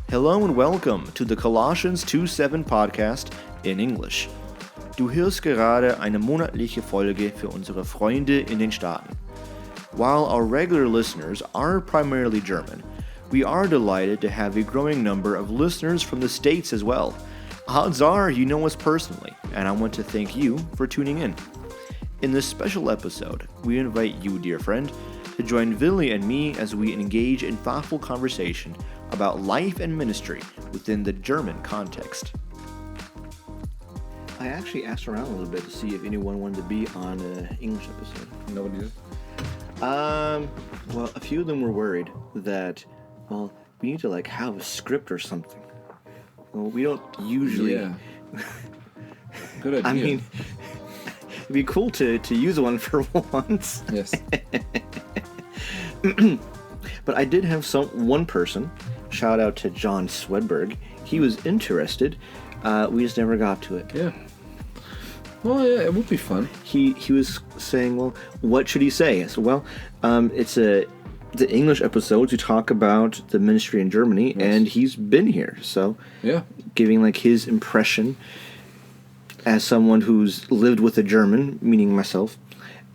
Hello and welcome to the Colossians 2:7 Podcast in English. Du hörst gerade eine monatliche Folge für unsere Freunde in den Staaten. While our regular listeners are primarily German, we are delighted to have a growing number of listeners from the States as well. Odds are you know us personally, and I want to thank you for tuning in. In this special episode, we invite you, dear friend, to join Willi and me as we engage in thoughtful conversation about life and ministry within the German context. I actually asked around a little bit to see if anyone wanted to be on an English episode. Nobody did? Well, a few of them were worried that, we need to have a script or something. Well, we don't usually. Yeah. Good idea. I mean, it'd be cool to use one for once. Yes. But I did have one person, shout out to John Swedberg. He was interested. We just never got to it. Yeah. Well, yeah, it would be fun. He was saying, well, what should he say? I said, well, it's the English episode to talk about the ministry in Germany, yes. And he's been here, so yeah, giving his impression as someone who's lived with a German, meaning myself,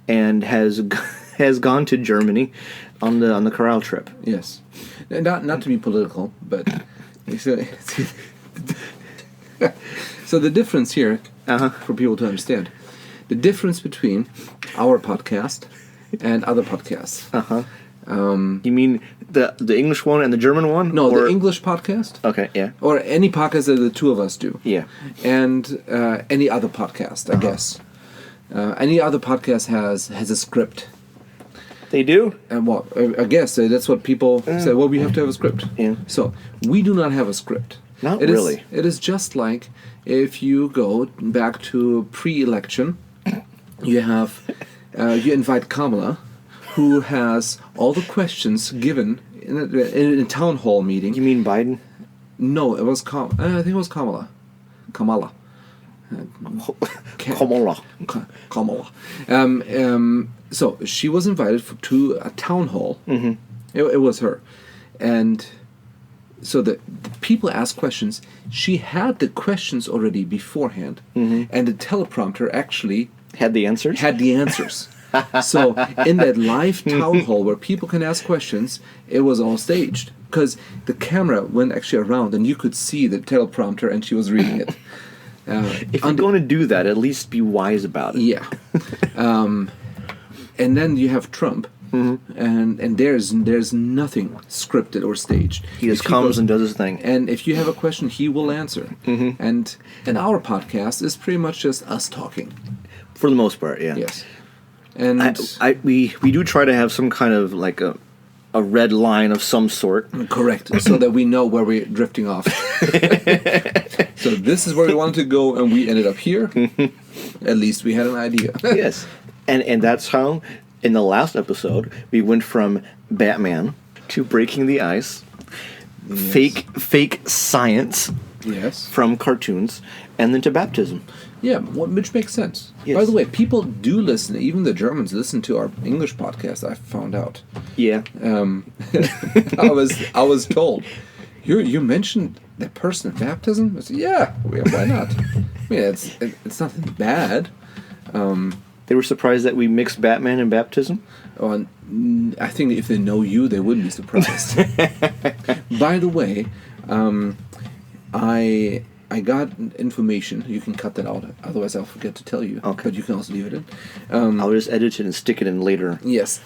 and has gone to Germany on the chorale trip. Yes, not to be political, but so the difference here, for people to understand, the difference between our podcast and other podcasts. You mean the English one and the German one? No, the English podcast. Okay, yeah. Or any podcast that the two of us do. Yeah. And any other podcast, I guess. Any other podcast has a script. They do? And well, I guess that's what people say. Well, we have to have a script. Yeah. So we do not have a script. Not really. It is just like if you go back to pre-election, you have you invite Kamala, who has all the questions given in a town hall meeting. You mean Biden? No, it was I think it was Kamala. Kamala. So she was invited to a town hall. Mm-hmm. It was her, and so the people asked questions. She had the questions already beforehand, mm-hmm. and the teleprompter actually had the answers. So in that live town hall where people can ask questions, it was all staged because the camera went actually around and you could see the teleprompter and she was reading it. If you're going to do that, at least be wise about it. Yeah. And then you have Trump, mm-hmm. and there's nothing scripted or staged. He just comes and does his thing. And if you have a question, he will answer. Mm-hmm. And our podcast is pretty much just us talking. For the most part, yeah. Yes. And we do try to have some kind of a red line of some sort. Correct, so that we know where we're drifting off. So this is where we wanted to go, and we ended up here. At least we had an idea. Yes, and that's how, in the last episode, we went from Batman to breaking the ice, yes. fake science, yes, from cartoons, and then to baptism. Yeah, which makes sense. Yes. By the way, people do listen. Even the Germans listen to our English podcast. I found out. Yeah. I was told. You mentioned that person in baptism. I said, yeah, why not? I mean, it's nothing bad. They were surprised that we mixed Batman and baptism. Oh, I think if they know you, they wouldn't be surprised. By the way, I got information. You can cut that out, otherwise I'll forget to tell you. Okay. But you can also leave it in. I'll just edit it and stick it in later. Yes.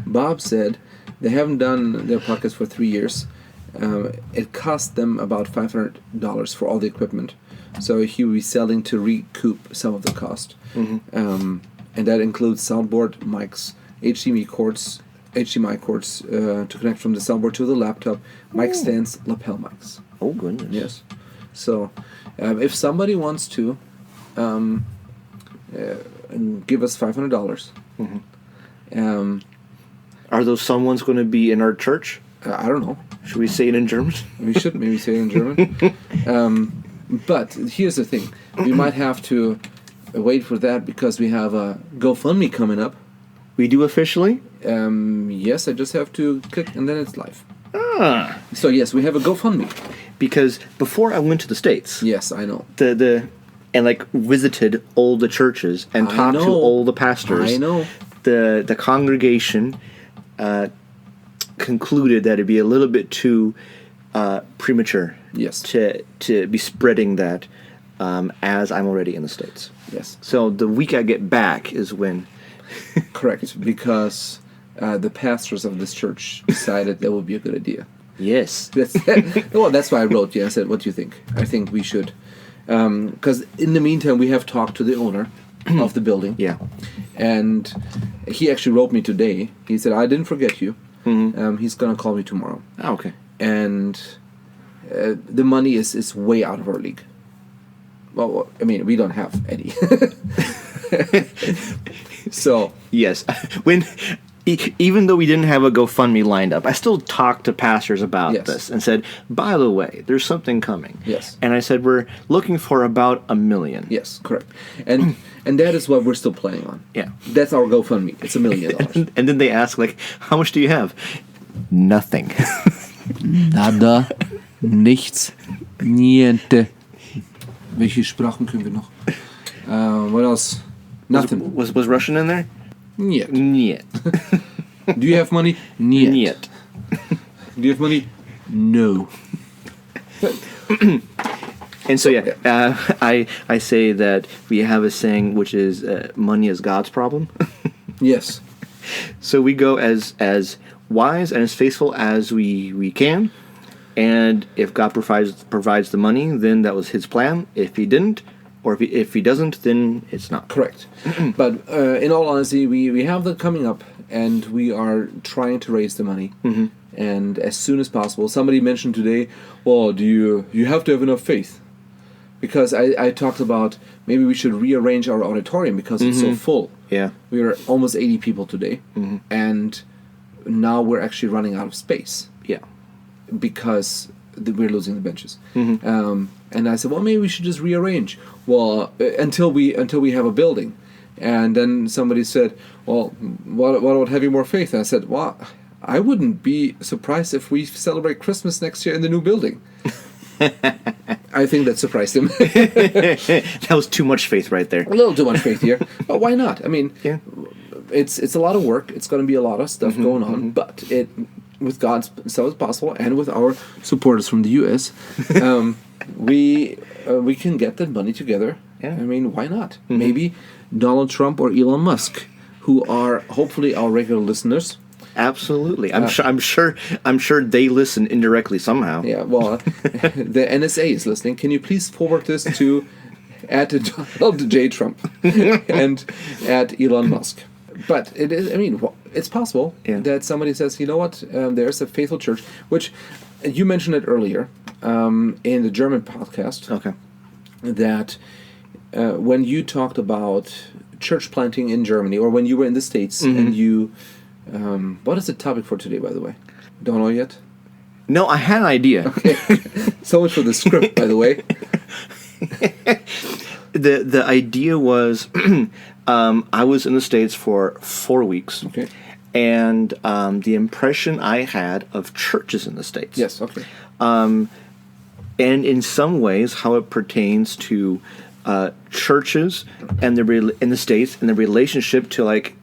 Bob said they haven't done their podcast for 3 years. It cost them about $500 for all the equipment. So he will be selling to recoup some of the cost. Mm-hmm. And that includes soundboard, mics, HDMI cords to connect from the soundboard to the laptop, mic stands, lapel mics. Oh, goodness. Yes. So, if somebody wants to give us $500, mm-hmm. Are those someone's going to be in our church? I don't know. Should we say it in German? We should maybe say it in German. But here's the thing. We might have to wait for that because we have a GoFundMe coming up. We do officially? Yes, I just have to click and then it's live. Oh, So yes, we have a GoFundMe. Because before I went to the States, Yes, I know. and like visited all the churches and talked to all the pastors. I know. The congregation concluded that it'd be a little bit too premature. Yes. To be spreading that as I'm already in the States. Yes. So the week I get back is when. Correct, because the pastors of this church decided that would be a good idea. Yes. That's why I wrote you. I said, what do you think? I think we should. Because in the meantime, we have talked to the owner of the building. Yeah. And he actually wrote me today. He said, I didn't forget you. Mm-hmm. He's going to call me tomorrow. Oh, okay. And the money is way out of our league. Well, I mean, we don't have any. So yes, even though we didn't have a GoFundMe lined up, I still talked to pastors about this and said, by the way, there's something coming. Yes. And I said, we're looking for about $1 million. Yes, correct. And that is what we're still planning on. Yeah. That's our GoFundMe. It's $1 million. And then they ask, like, how much do you have? Nothing. Nada. Nichts. Niente. Welche Sprachen können wir noch? What else? Nothing. Was Russian in there? Niet. Niet. Do you have money? Niet. Niet. Do you have money? No. And so I say that we have a saying which is money is God's problem. Yes. So we go as wise and as faithful as we can, and if God provides the money, then that was His plan. If He didn't, or if he doesn't, then it's not. Correct. But in all honesty, we have that coming up, and we are trying to raise the money. Mm-hmm. And as soon as possible. Somebody mentioned today, well, do you have to have enough faith? Because I talked about maybe we should rearrange our auditorium because it's so full. Yeah. We are almost 80 people today, and now we're actually running out of space. Yeah. Because we're losing the benches. And I said, well, maybe we should just rearrange. Well, until we have a building. And then somebody said, well, what about having more faith? And I said, well, I wouldn't be surprised if we celebrate Christmas next year in the new building. I think that surprised him. That was too much faith right there. A little too much faith here. But why not? I mean, yeah. It's a lot of work. It's going to be a lot of stuff going on. But with God's so it's possible, and with our supporters from the U.S., we can get that money together. Yeah. I mean, why not? Maybe Donald Trump or Elon Musk, who are hopefully our regular listeners. Absolutely, I'm sure they listen indirectly somehow. Yeah, well, the NSA is listening. Can you please forward this to Donald J. Trump and at Elon Musk? But it is. I mean, it's possible that somebody says, you know what? There's a faithful church, which you mentioned it earlier in the German podcast. Okay. That when you talked about church planting in Germany, or when you were in the States, and you, what is the topic for today, by the way? Don't know yet. No, I had an idea. Okay. So much for the script, by the way. The idea was, I was in the States for 4 weeks. Okay. And the impression I had of churches in the States. Yes, okay. And in some ways, how it pertains to churches and in the States and the relationship to like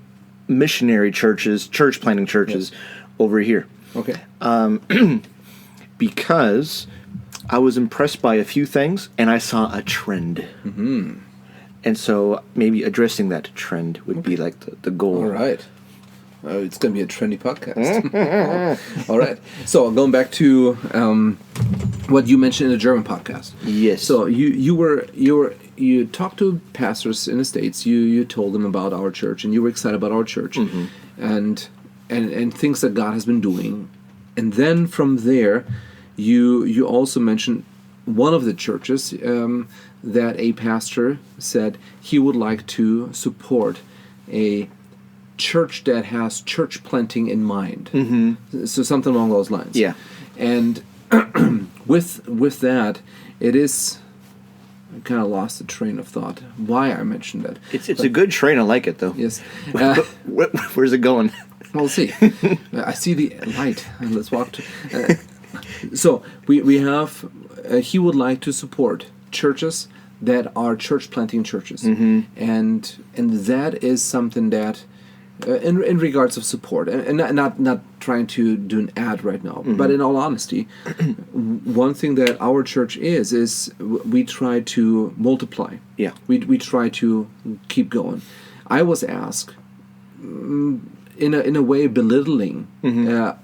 missionary churches, church planting churches over here. Okay. Because I was impressed by a few things, and I saw a trend. And so maybe addressing that trend would be like the goal. All right. It's going to be a trendy podcast. All right. So going back to what you mentioned in the German podcast. Yes. So you talked to pastors in the States. You told them about our church, and you were excited about our church, and things that God has been doing. And then from there, you also mentioned one of the churches that a pastor said he would like to support a church that has church planting in mind. So something along those lines. Yeah. And with that, it is... I kind of lost the train of thought. Why I mentioned that? It's a good train. I like it though. Yes. Where's it going? We'll see. I see the light. Let's walk to... so we have... he would like to support churches that are church planting churches. And that is something that... in regards of support, and not trying to do an ad right now, but in all honesty, one thing that our church is we try to multiply. Yeah. We try to keep going. I was asked, in a way belittling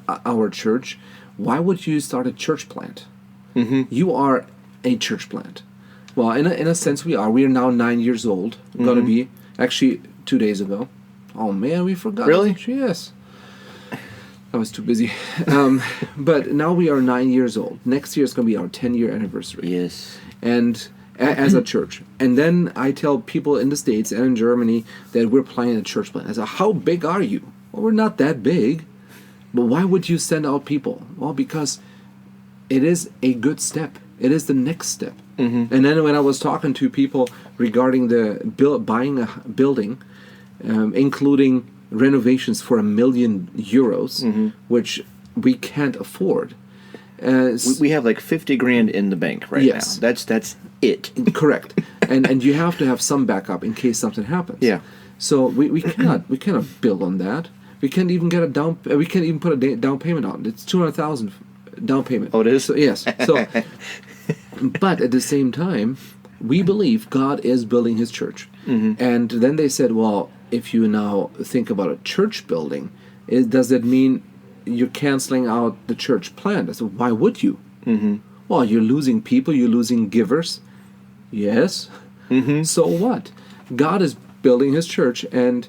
our church, why would you start a church plant? You are a church plant. Well, in a sense we are. We are now 9 years old. Gonna be, actually 2 days ago. Oh man, we forgot. Really? Yes. I was too busy. But now we are 9 years old. Next year is going to be our 10-year anniversary. Yes. And as a church. And then I tell people in the States and in Germany that we're planning a church plant. I say, how big are you? Well, we're not that big. But why would you send out people? Well, because it is a good step. It is the next step. And then when I was talking to people regarding the buying a building, including renovations for €1 million, which we can't afford. We have like 50 grand in the bank right Yes. now. That's it. Correct. and you have to have some backup in case something happens. Yeah. So we cannot build on that. We can't even get we can't even put a down payment on it. It's $200,000 down payment. Oh, it is? So, yes. So, but at the same time, we believe God is building His church. And then they said, well, if you now think about a church building, does that mean you're canceling out the church plant? I said, why would you? Well, you're losing people, you're losing givers. Yes. So what? God is building His church, and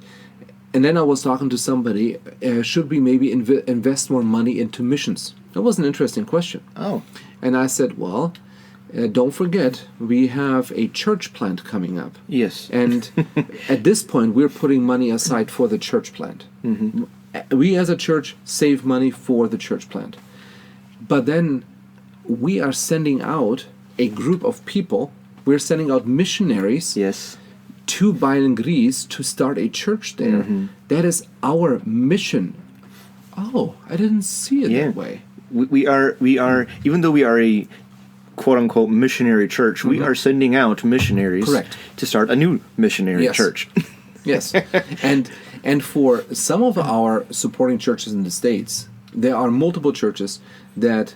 then I was talking to somebody, should we maybe invest more money into missions? That was an interesting question. Oh. And I said, well... don't forget, we have a church plant coming up. Yes. And at this point, we're putting money aside for the church plant. We as a church save money for the church plant. But then we are sending out a group of people. We're sending out missionaries Yes. to Bayern, Greece to start a church there. That is our mission. Oh, I didn't see it that way. We are, even though we are a quote-unquote missionary church, we are sending out missionaries Correct. to start a new missionary Yes. church. Yes. And for some of our supporting churches in the States, there are multiple churches that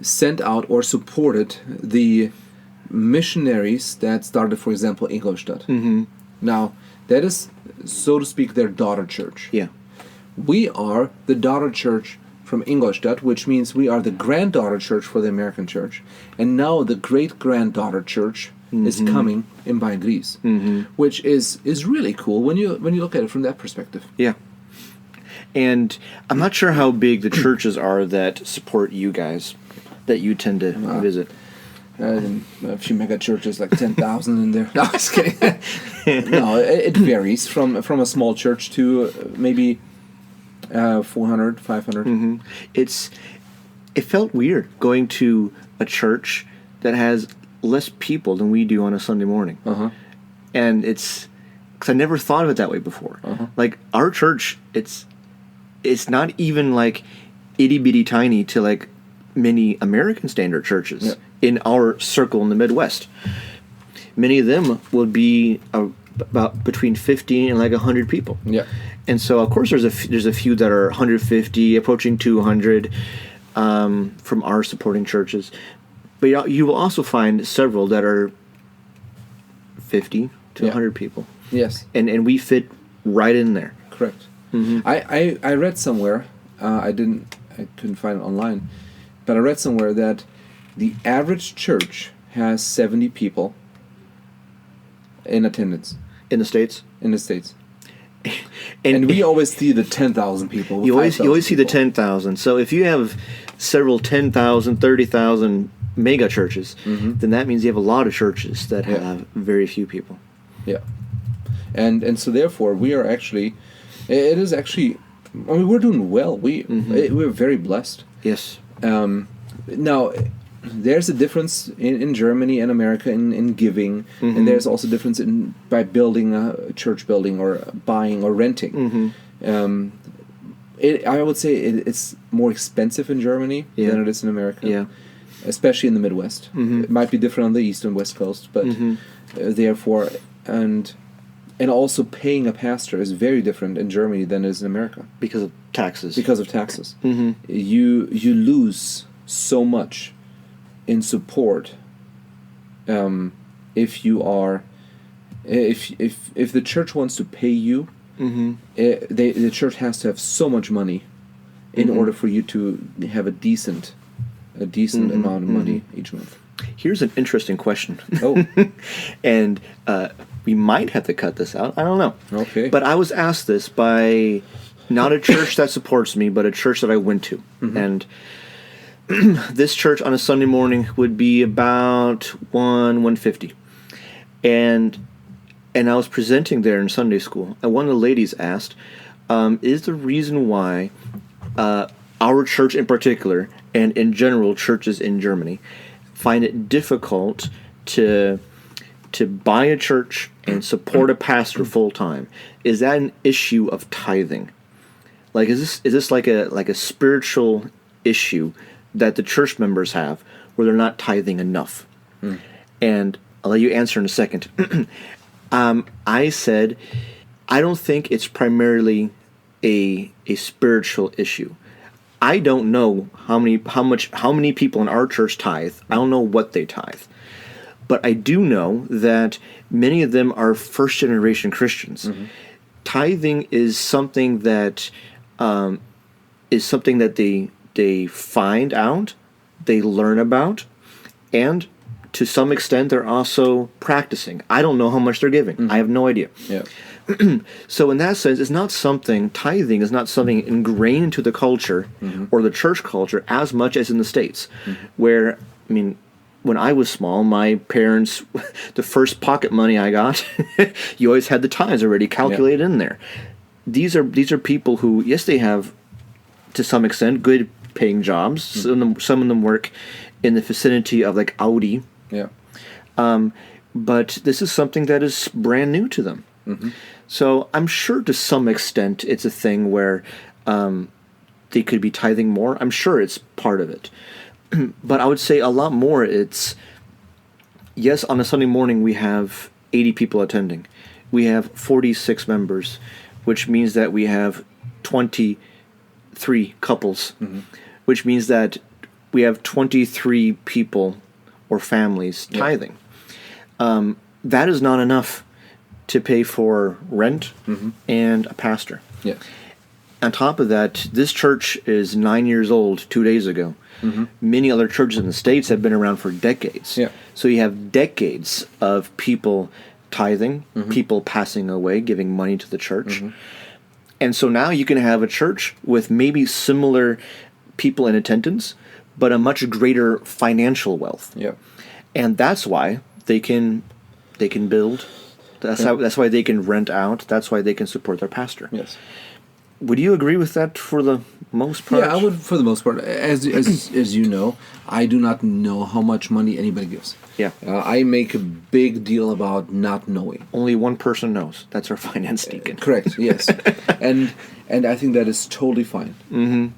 sent out or supported the missionaries that started, for example, Ingolstadt. Now, that is, so to speak, their daughter church. Yeah. We are the daughter church from Ingolstadt, which means we are the granddaughter church for the American church. And now the great-granddaughter church is coming in Bayern, Greece, which is really cool when you look at it from that perspective. Yeah. And I'm not sure how big the churches are that support you guys, that you tend to visit. A few mega churches, like 10,000 in there. No, I was kidding. No, it varies from a small church to maybe 400, 500. It felt weird going to a church that has less people than we do on a Sunday morning. And it's, because I never thought of it that way before. Like, our church, it's not even like itty-bitty tiny to like many American standard churches in our circle in the Midwest. Many of them would be about between 50 and like 100 people. Yeah. And so, of course, there's a few that are 150, approaching 200 from our supporting churches. But you will also find several that are 50 to 100 people. Yes. And we fit right in there. Correct. I read somewhere, I couldn't find it online, but I read somewhere that the average church has 70 people in attendance. In the States? In the States. And we always see the 10,000 people. You always see the 10,000. So if you have several 10,000, 30,000 mega churches, then that means you have a lot of churches that have very few people. Yeah. And so therefore we are actually, it is actually, I mean, we're doing well. We're very blessed. Yes. Now, there's a difference in Germany and America in giving, and there's also a difference by building a church building or buying or renting. I would say it's more expensive in Germany than it is in America. Yeah. Especially in the Midwest. Mm-hmm. It might be different on the East and West Coast, but therefore, and also paying a pastor is very different in Germany than it is in America. Because of taxes. Mm-hmm. You lose so much in support if you are if the church wants to pay you. The church has to have so much money in order for you to have a decent amount of money each month. Here's an interesting question. Oh. And we might have to cut this out. I don't know. Okay. But I was asked this by not a church that supports me, but a church that I went to. And this church on a Sunday morning would be about 150. And I was presenting there in Sunday school, and one of the ladies asked, is the reason why our church in particular, and in general churches in Germany, find it difficult to buy a church and support a pastor full time? Is that an issue of tithing? Like, is this like a spiritual issue that the church members have, where they're not tithing enough? And I'll let you answer in a second. I said, I don't think it's primarily a spiritual issue. I don't know how many people in our church tithe. I don't know what they tithe. But I do know that many of them are first generation Christians. Tithing is something that they find out, they learn about, and to some extent they're also practicing. I don't know how much they're giving. I have no idea. Yeah. So in that sense, tithing is not something ingrained into the culture or the church culture as much as in the States, where, I mean, when I was small, my parents, the first pocket money I got, you always had the tithes already calculated in there. These are people who, yes, they have, to some extent, good paying jobs. Some of them work in the vicinity of like Audi. Yeah. But this is something that is brand new to them. So I'm sure to some extent it's a thing where they could be tithing more. I'm sure it's part of it. But I would say a lot more it's, yes, on a Sunday morning we have 80 people attending. We have 46 members, which means that we have 23 couples, which means that we have 23 people or families tithing. That is not enough to pay for rent and a pastor. Yeah. On top of that, this church is 9 years old 2 days ago. Many other churches in the States have been around for decades. Yeah. So you have decades of people tithing, people passing away, giving money to the church. And so now you can have a church with maybe similar people in attendance, but a much greater financial wealth. Yeah. And that's why they can build. That's why they can rent out. That's why they can support their pastor. Yes. Would you agree with that for the most part? Yeah, I would for the most part. As you know, I do not know how much money anybody gives. Yeah. I make a big deal about not knowing. Only one person knows. That's our finance deacon. Correct. Yes. and I think that is totally fine.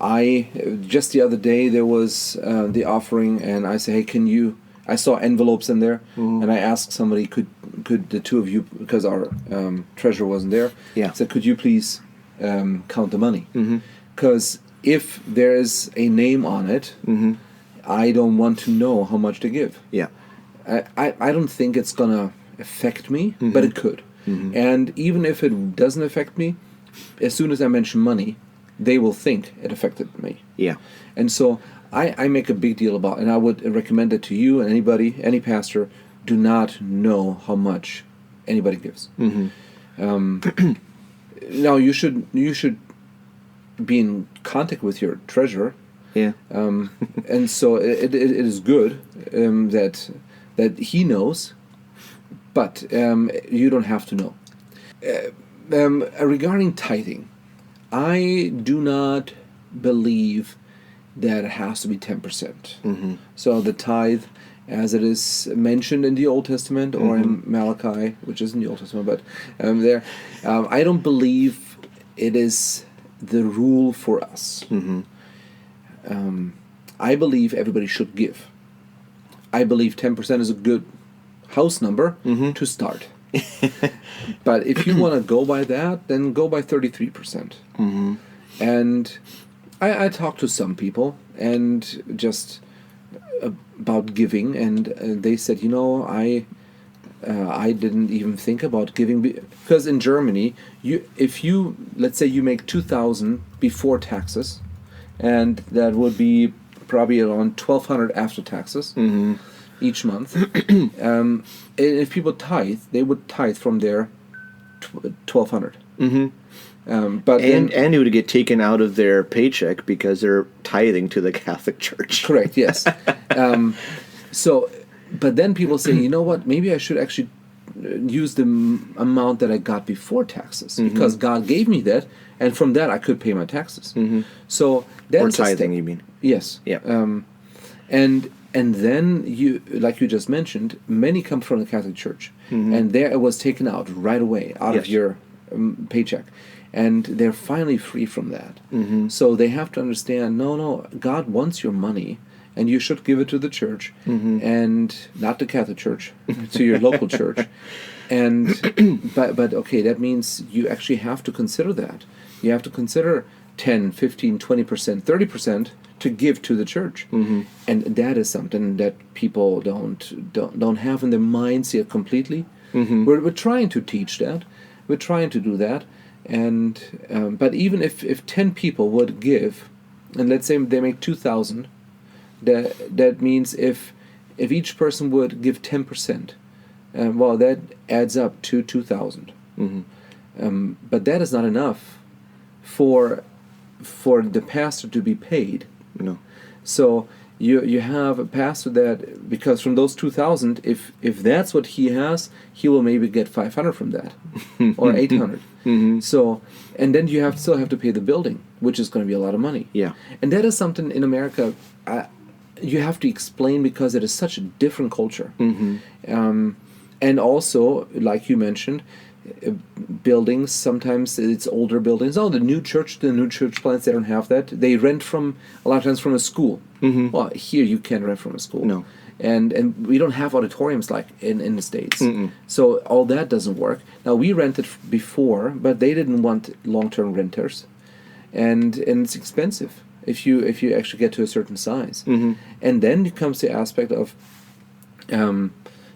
I just the other day there was the offering, and I said, hey, can you? I saw envelopes in there, and I asked somebody, could the two of you, because our treasurer wasn't there, I said, could you please count the money? Because if there is a name on it, I don't want to know how much to give. Yeah. I don't think it's going to affect me, but it could. And even if it doesn't affect me, as soon as I mention money, they will think it affected me. Yeah. And so I make a big deal about, and I would recommend it to you and anybody, any pastor, do not know how much anybody gives. Now you should be in contact with your treasurer. Yeah. And so it is good that he knows, but you don't have to know. Regarding tithing, I do not believe that it has to be 10%. So the tithe, as it is mentioned in the Old Testament or in Malachi, which is in the Old Testament, but I don't believe it is the rule for us. I believe everybody should give. I believe 10% is a good house number to start. But if you want to go by that, then go by 33%. And I talked to some people and just about giving, and they said, I didn't even think about giving, because in Germany, if you let's say you make 2,000 before taxes, and that would be probably around 1,200 after taxes each month. If people tithe, they would tithe from their 1,200. But and it would get taken out of their paycheck because they're tithing to the Catholic Church. Correct. Yes. But then people say, you know what? Maybe I should actually use the amount that I got before taxes, because God gave me that, and from that I could pay my taxes. So that's or tithing, you mean? Yes. Yeah. And then you, like you just mentioned, many come from the Catholic Church, and there it was taken out right away out of your paycheck, and they're finally free from that. So they have to understand, no, God wants your money, and you should give it to the church, and not the Catholic Church, to your local church. And but okay, that means you actually have to consider that. You have to consider 10, 15, 20%, 30% to give to the church. And that is something that people don't have in their minds yet completely. We're trying to teach that. We're trying to do that. And but even if 10 people would give, and let's say they make 2,000, that means if each person would give 10%, well, that adds up to 2,000. But that is not enough for the pastor to be paid. No. So you have a pastor that, because from those 2,000, if that's what he has, he will maybe get 500 from that, or 800. So, and then you still have to pay the building, which is going to be a lot of money. Yeah. And that is something in America you have to explain, because it is such a different culture. And also, like you mentioned, buildings, sometimes it's older buildings. Oh, the new church plants, they don't have that. They rent a lot of times from a school. Well, here you can't rent from a school. No. And we don't have auditoriums like in the States. So all that doesn't work. Now, we rented before, but they didn't want long-term renters. And it's expensive if you actually get to a certain size. And then it comes the aspect of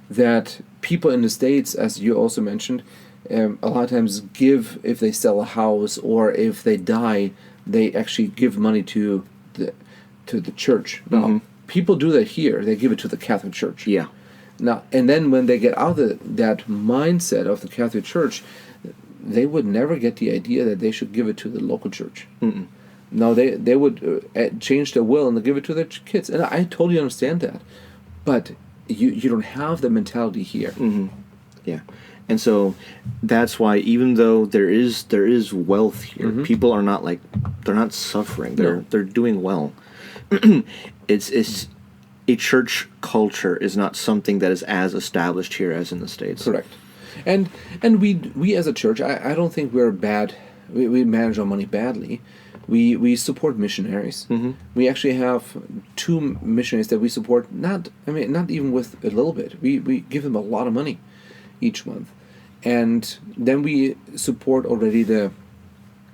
that people in the States, as you also mentioned, a lot of times give if they sell a house, or if they die, they actually give money to the church. Now, people do that here. They give it to the Catholic Church. Yeah. Now, and then when they get out of that mindset of the Catholic Church, they would never get the idea that they should give it to the local church. No, they would change their will and give it to their kids. And I totally understand that. But you don't have the mentality here. Yeah. And so that's why, even though there is wealth here, people are not they're not suffering. They're doing well. It's a church culture is not something that is as established here as in the States. Correct. And we as a church, I don't think we're bad. We manage our money badly. We support missionaries. We actually have 2 missionaries that we support. Not even with a little bit. We give them a lot of money each month, and then we support already the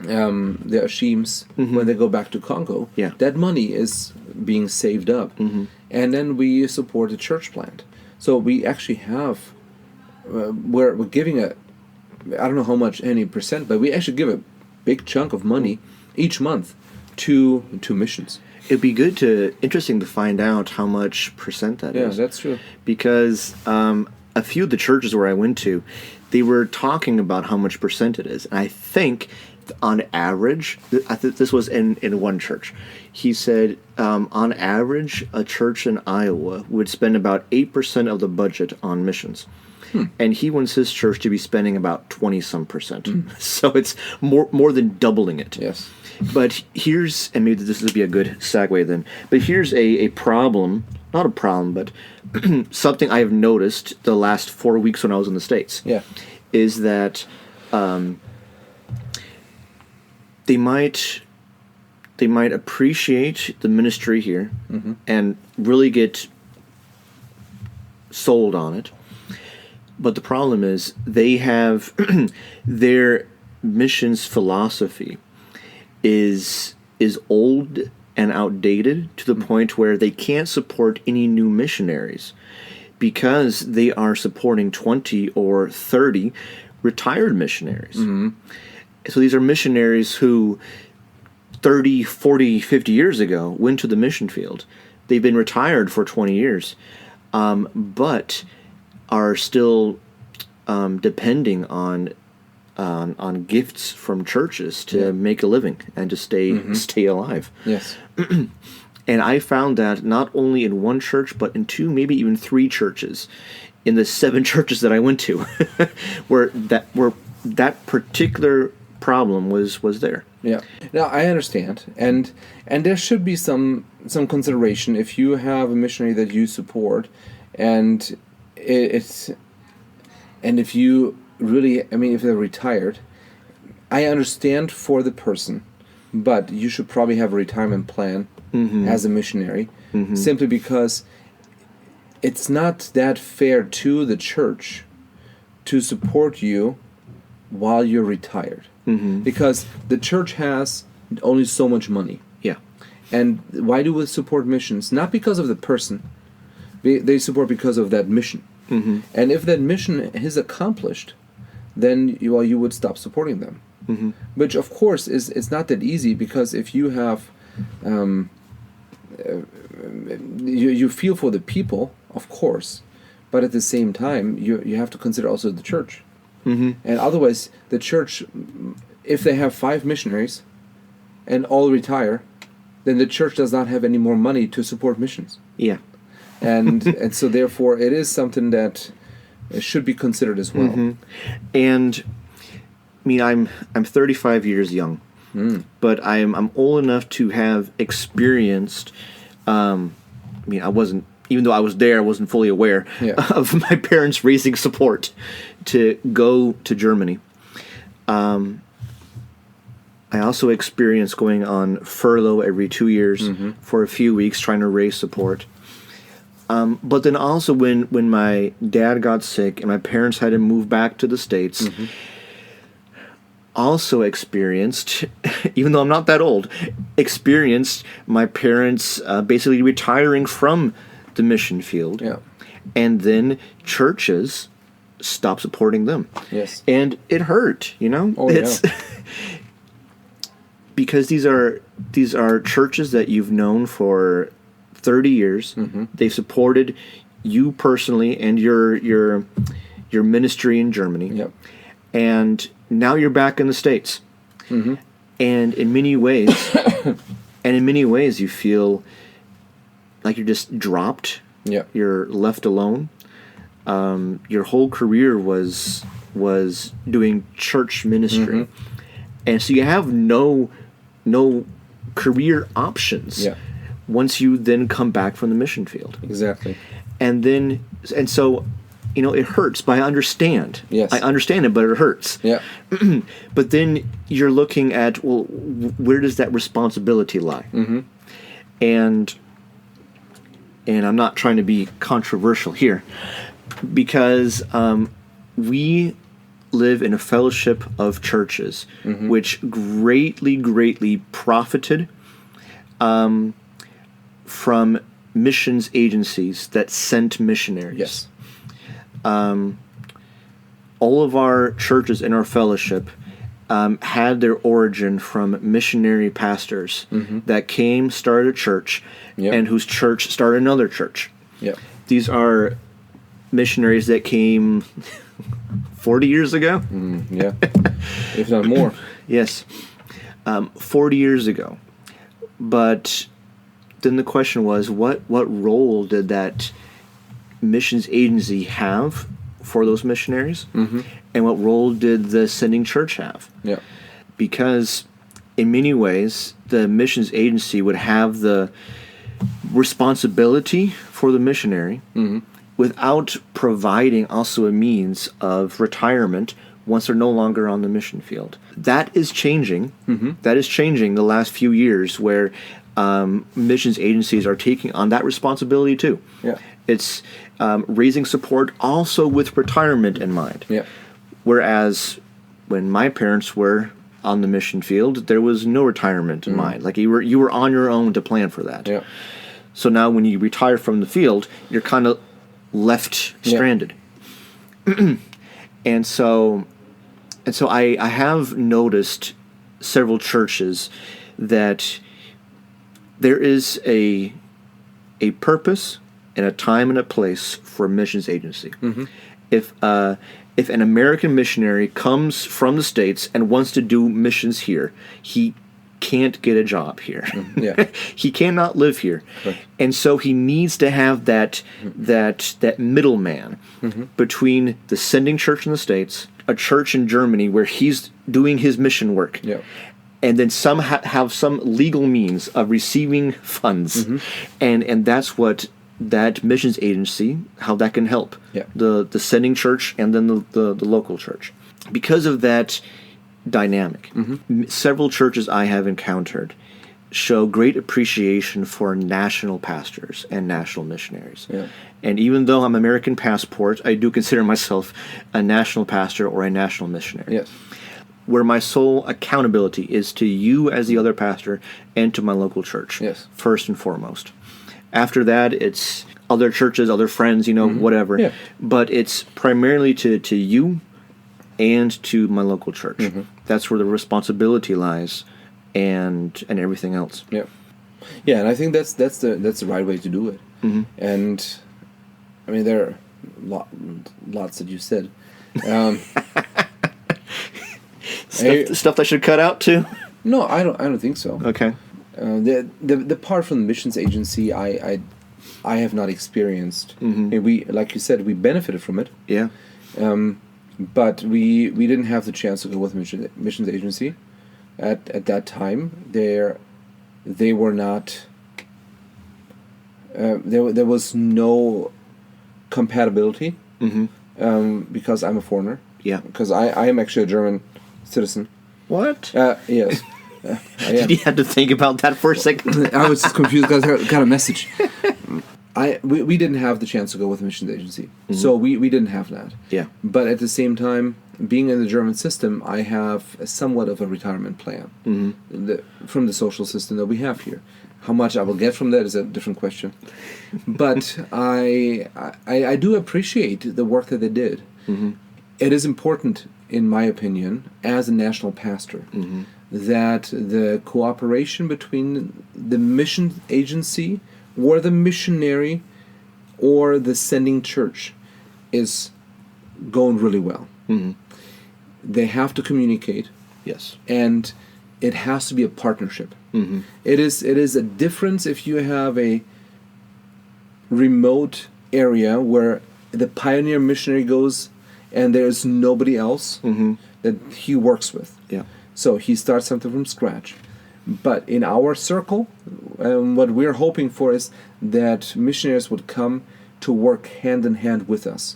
Ashims when they go back to Congo. Yeah. That money is being saved up, and then we support the church plant. So we actually have we're giving I don't know how much, any percent, but we actually give a big chunk of money each month to missions. It'd be interesting to find out how much percent that is. Yeah, that's true. Because a few of the churches where I went to, they were talking about how much percent it is. And I think on average, this was in one church, he said on average, a church in Iowa would spend about 8% of the budget on missions. And he wants his church to be spending about 20-some%. So it's more than doubling it. Yes. But here's, and maybe this would be a good segue then, but here's a problem, not a problem, but something I have noticed the last 4 weeks when I was in the States. Yeah. Is that they might appreciate the ministry here and really get sold on it. But the problem is they have their missions philosophy is old and outdated to the point where they can't support any new missionaries because they are supporting 20 or 30 retired missionaries. So these are missionaries who 30, 40, 50 years ago went to the mission field. They've been retired for 20 years, but are still depending on gifts from churches to make a living and to stay alive. Yes. And I found that not only in one church, but in 2, maybe even 3 churches, in the 7 churches that I went to, where that particular problem was there. Yeah. Now I understand, and there should be some consideration if you have a missionary that you support, and if you really, if they're retired, I understand for the person, but you should probably have a retirement plan as a missionary, simply because it's not that fair to the church to support you while you're retired. Because the church has only so much money. Yeah. And why do we support missions? Not because of the person. They support because of that mission. And if that mission is accomplished, then you would stop supporting them. Which, of course, it's not that easy, because if you have... you feel for the people, of course, but at the same time, you have to consider also the church. And otherwise, the church, if they have 5 missionaries and all retire, then the church does not have any more money to support missions. Yeah. And so therefore, it is something that should be considered as well. And I'm 35 years young, but I'm old enough to have experienced. I wasn't. Even though I was there, I wasn't fully aware of my parents raising support to go to Germany. I also experienced going on furlough every 2 years for a few weeks, trying to raise support. But then also when my dad got sick and my parents had to move back to the States, also experienced, even though I'm not that old, experienced my parents basically retiring from the mission field, and then churches stop supporting them. Yes. And it hurt, it's because these are churches that you've known for 30 years. They've supported you personally and your ministry in Germany. And now you're back in the States. And in many ways you feel like you're just dropped. You're left alone. Your whole career was doing church ministry, and so you have no career options once you then come back from the mission field. Exactly. And so it hurts, but I understand. Yes. I understand it, but it hurts. Yeah. But then you're looking at, well, where does that responsibility lie? And I'm not trying to be controversial here, because we live in a fellowship of churches which greatly profited from missions agencies that sent missionaries. Yes. All of our churches in our fellowship had their origin from missionary pastors that came, started a church, and whose church started another church. These are missionaries that came 40 years ago? If not more. Yes. 40 years ago. But then the question was, what role did that missions agency have for those missionaries? And what role did the sending church have? Because in many ways, the missions agency would have the responsibility for the missionary without providing also a means of retirement once they're no longer on the mission field. That is changing. That is changing the last few years, where missions agencies are taking on that responsibility too. Yeah. It's raising support also with retirement in mind. Yeah. Whereas when my parents were on the mission field, there was no retirement in mind. Like you were on your own to plan for that. Yeah. So now when you retire from the field, you're kind of left stranded. And so I have noticed several churches that there is a purpose and a time and a place for a missions agency. If an American missionary comes from the States and wants to do missions here, he can't get a job here. He cannot live here. Right. And so he needs to have that middleman between the sending church in the States, a church in Germany where he's doing his mission work, and then some have some legal means of receiving funds. And that's what that missions agency, how that can help the sending church and then the local church. Because of that dynamic, several churches I have encountered show great appreciation for national pastors and national missionaries. And even though I'm American passport, I do consider myself a national pastor or a national missionary. Where my sole accountability is to you as the other pastor and to my local church, first and foremost. After that, it's other churches, other friends, whatever. But it's primarily to you and to my local church. That's where the responsibility lies, and everything else. And I think that's the right way to do it. And I mean, there are lots that you said. Stuff that should cut out too? No, I don't think so. Okay. The part from the missions agency, I have not experienced. We, like you said, we benefited from it. But we didn't have the chance to go with missions agency at that time. They were not. There was no compatibility. Because I'm a foreigner. Because I am actually a German citizen. What? Yes. Did you have to think about that for a second? I was just confused because I got a message. We didn't have the chance to go with a missions agency, so we didn't have that. But at the same time, being in the German system, I have somewhat of a retirement plan from the social system that we have here. How much I will get from that is a different question. But I do appreciate the work that they did. It is important, in my opinion, as a national pastor, that the cooperation between the mission agency or the missionary or the sending church is going really well. They have to communicate. And it has to be a partnership. It is a difference if you have a remote area where the pioneer missionary goes and there's nobody else that he works with. So he starts something from scratch. But in our circle, what we're hoping for is that missionaries would come to work hand in hand with us.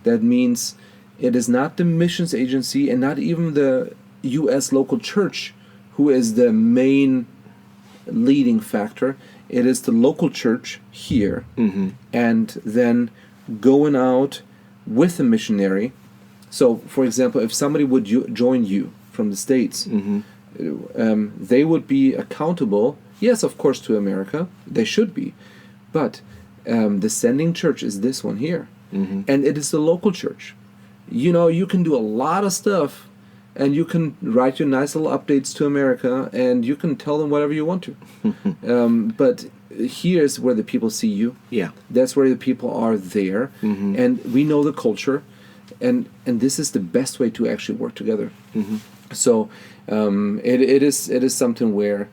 That means it is not the missions agency and not even the U.S. local church who is the main leading factor. It is the local church here, and then going out with a missionary. So, for example, if somebody would join you from the States, they would be accountable, yes, of course, to America. They should be. But the sending church is this one here. And it is the local church. You can do a lot of stuff, and you can write your nice little updates to America, and you can tell them whatever you want to. But here's where the people see you. That's where the people are there. And we know the culture. And this is the best way to actually work together. So it is something where,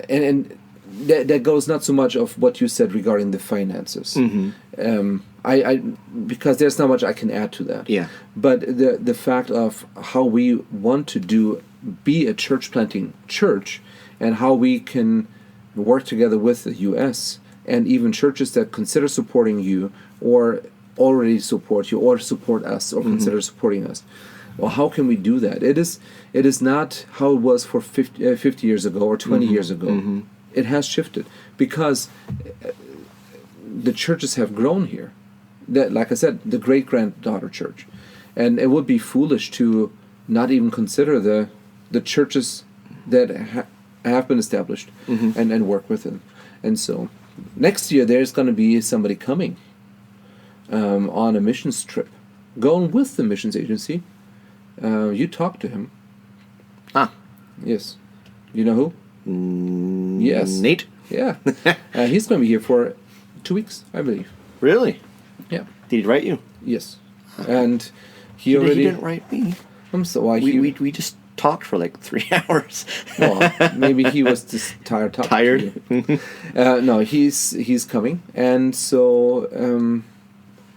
and that goes not so much of what you said regarding the finances. I because there's not much I can add to that. But the fact of how we want to be a church planting church, and how we can work together with the U.S. and even churches that consider supporting you or already support you or support us or consider supporting us. well, how can we do that? It is not how it was for 50 years ago or 20 years ago. It has shifted because the churches have grown here. That, like I said, the great-granddaughter church. And it would be foolish to not even consider the churches that have been established and work with them. And so next year there's going to be somebody coming on a missions trip, going with the missions agency. You talk to him. Yes. You know who? Yes. Nate? Yeah. He's going to be here for 2 weeks, I believe. Really? Yeah. Did he write you? Yes. And he didn't write me. I'm so why we just talked for like 3 hours. Well, maybe he was just tired. No, he's coming, and so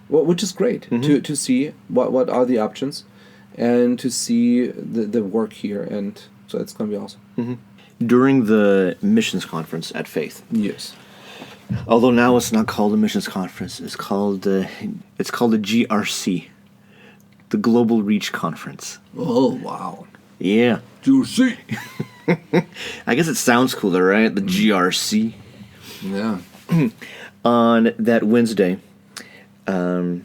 which is great to see what are the options, and to see the work here, and so it's going to be awesome. During the missions conference at Faith. Yes. Although now it's not called a missions conference, it's called the GRC, the Global Reach Conference. Oh wow! Yeah. GRC. I guess it sounds cooler, right? The GRC. Yeah. On that Wednesday, there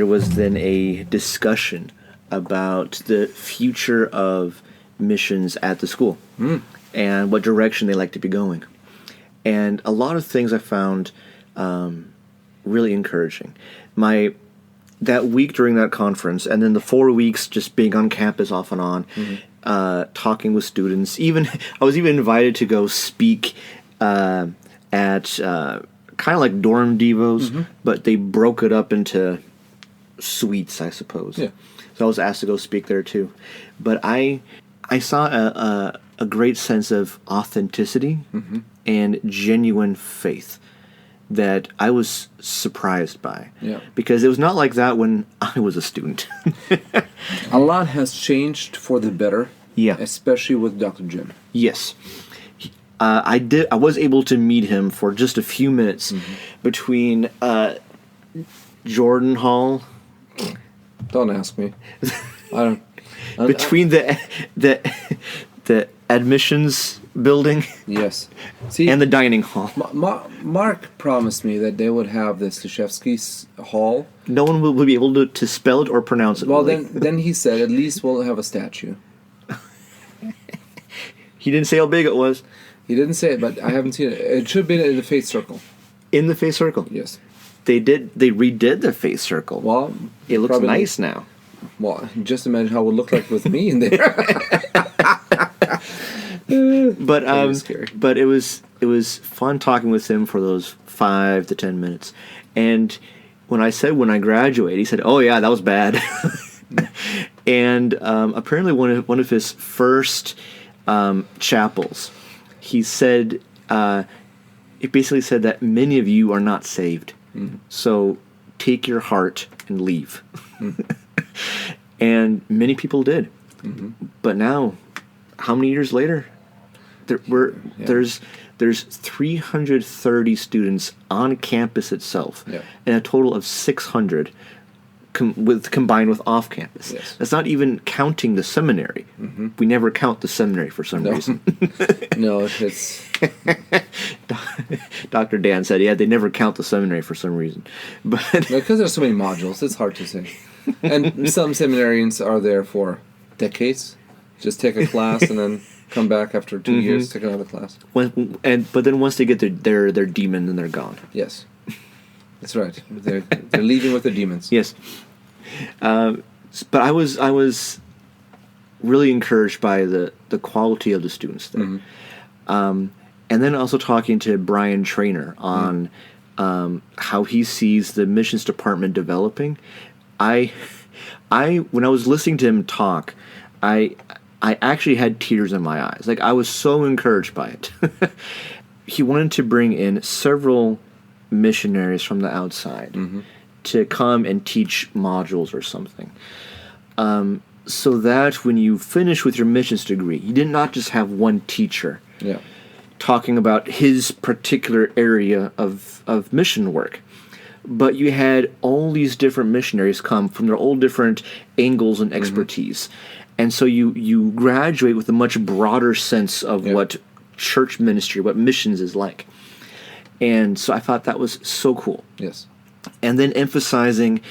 was then a discussion about the future of missions at the school and what direction they like to be going. And a lot of things I found really encouraging. That week during that conference, and then the 4 weeks just being on campus off and on, talking with students. I was even invited to go speak at kind of like dorm devos, but they broke it up into suites, I suppose. Yeah. So I was asked to go speak there too. But I saw a great sense of authenticity and genuine faith that I was surprised by. Yeah. Because it was not like that when I was a student. A lot has changed for the better. Yeah. Especially with Dr. Jim. Yes. I was able to meet him for just a few minutes between Jordan Hall. Don't ask me. I don't. Between the admissions building, Yes. See, and the dining hall. Mark promised me that they would have the Stashevsky's Hall. No one will be able to spell it or pronounce it. Well, Willi. then he said at least we'll have a statue. He didn't say how big it was. He didn't say it, but I haven't seen it. It should be in the Faith Circle. In the Faith Circle. Yes. They redid the Faith Circle. Well, it looks nice now. Well, just imagine how it would look like with me in there. But it was fun talking with him for those 5 to 10 minutes. And when I graduate, he said, "Oh yeah, that was bad." And apparently one of his first chapels, he said, it basically said that many of you are not saved, so take your heart and leave. And many people did. But now, how many years later? There's 330 students on campus itself, and a total of 600 combined with off campus. Yes. That's not even counting the seminary. We never count the seminary for some reason. No, it's Dr. Dan said, they never count the seminary for some reason. But because there's so many modules, it's hard to say. And some seminarians are there for decades. Just take a class and then come back after 2 years, take another class. But then once they get their demon, then they're gone. Yes, that's right. They're leaving with the demons. Yes. But I was really encouraged by the quality of the students there. And then also talking to Brian Traynor on how he sees the missions department developing. When I was listening to him talk, I actually had tears in my eyes. Like, I was so encouraged by it. He wanted to bring in several missionaries from the outside to come and teach modules or something. So that when you finish with your missions degree, you did not just have one teacher talking about his particular area of mission work, but you had all these different missionaries come from their all different angles and expertise. And so you graduate with a much broader sense of what church ministry, what missions is like. And so I thought that was so cool. Yes. And then emphasizing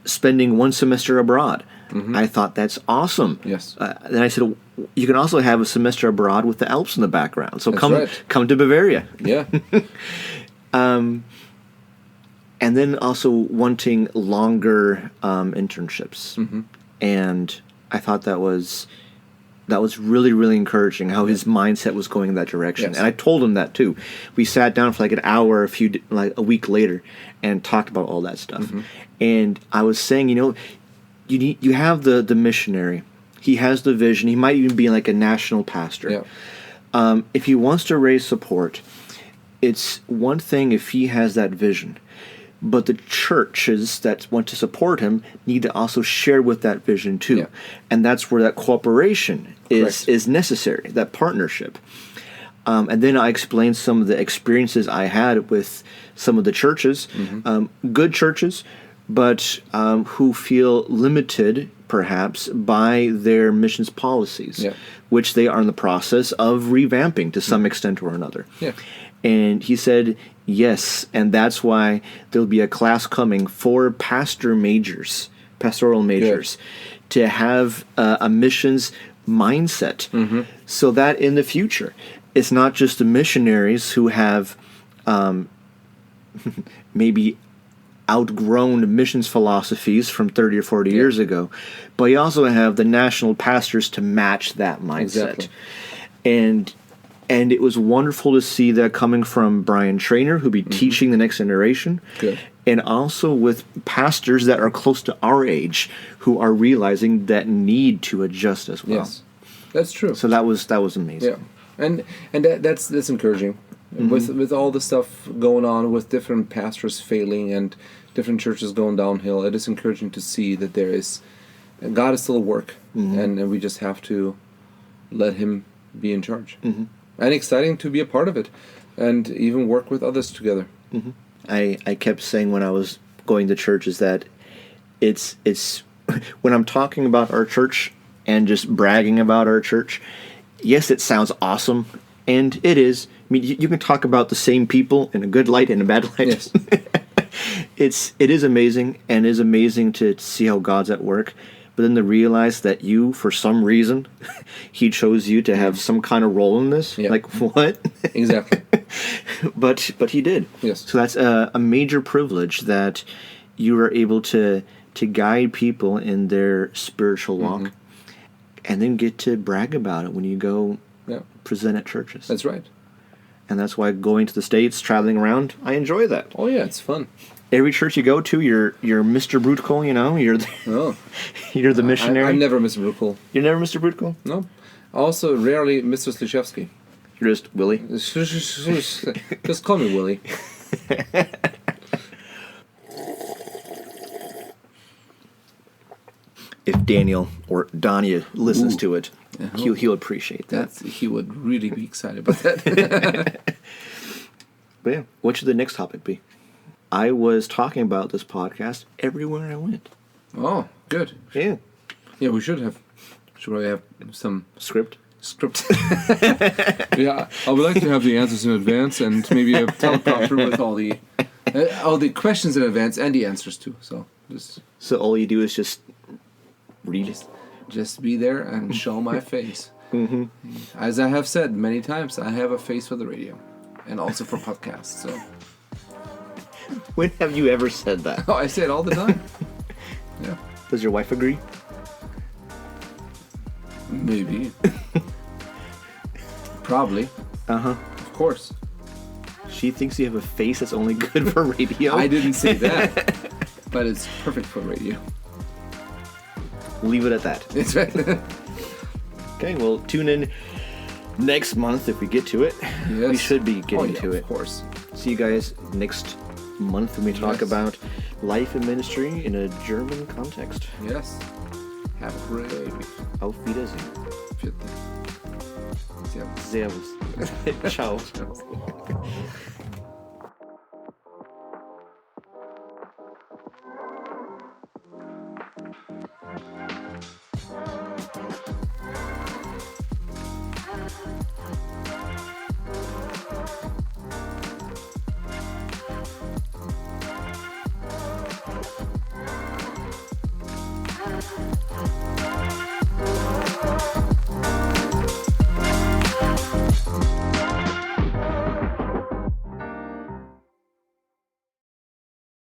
spending one semester abroad. I thought that's awesome. Yes. Then I said, you can also have a semester abroad with the Alps in the background. So That's come to Bavaria. Yeah. And then also wanting longer internships. And I thought that was really, really encouraging how his mindset was going in that direction. Yes. And I told him that too. We sat down for like an hour a week later and talked about all that stuff. And I was saying, you have the missionary. He has the vision. He might even be like a national pastor. Yeah. If he wants to raise support, it's one thing if he has that vision. But the churches that want to support him need to also share with that vision too. Yeah. And that's where that cooperation is necessary, that partnership. And then I explained some of the experiences I had with some of the churches, good churches, but who feel limited perhaps by their missions policies, which they are in the process of revamping to some extent or another. Yeah. And he said, yes, and that's why there'll be a class coming for pastoral majors, to have a missions mindset, so that in the future, it's not just the missionaries who have maybe outgrown missions philosophies from 30 or 40 years ago, but you also have the national pastors to match that mindset. Exactly. And it was wonderful to see that coming from Brian Trainer, who'll be teaching the next generation. Good. And also with pastors that are close to our age who are realizing that need to adjust as well. Yes. That's true. So that was amazing. Yeah. And that's encouraging. With all the stuff going on, with different pastors failing and different churches going downhill, it is encouraging to see that God is still at work, and we just have to let Him be in charge. And exciting to be a part of it, and even work with others together. I kept saying when I was going to church is that it's when I'm talking about our church and just bragging about our church, yes, it sounds awesome, and it is. I mean, you can talk about the same people in a good light and a bad light. Yes. It is amazing, and it is amazing to see how God's at work. But then to realize that you, for some reason, He chose you to have some kind of role in this. Yeah. Like, what? Exactly. But He did. Yes. So that's a major privilege that you are able to guide people in their spiritual walk, and then get to brag about it when you go present at churches. That's right. And that's why going to the States, traveling around, I enjoy that. Oh yeah, it's fun. Every church you go to, you're Mr. Brutko, you're the missionary. I'm never Mr. Brutko. You're never Mr. Brutko? No. Also, rarely Mr. Sliszewski. You're just Willi? Just call me Willi. If Daniel or Danya listens to it, he'll appreciate that. He would really be excited about that. But yeah, what should the next topic be? I was talking about this podcast everywhere I went. Oh, good. Yeah. Yeah, we should probably have some Script. Yeah, I would like to have the answers in advance, and maybe a teleprompter with all the questions in advance and the answers too. So all you do is just read it. Just be there and show my face. As I have said many times, I have a face for the radio, and also for podcasts. So. When have you ever said that? Oh, I say it all the time. Yeah. Does your wife agree? Maybe. Probably. Of course. She thinks you have a face that's only good for radio? I didn't say that. But it's perfect for radio. Leave it at that. That's right. Okay, well, tune in next month if we get to it. Yes. We should be getting to it. Of course. See you guys next month when we talk about life and ministry in a German context. Yes. Have a great week. Auf Wiedersehen. Servus. Ciao.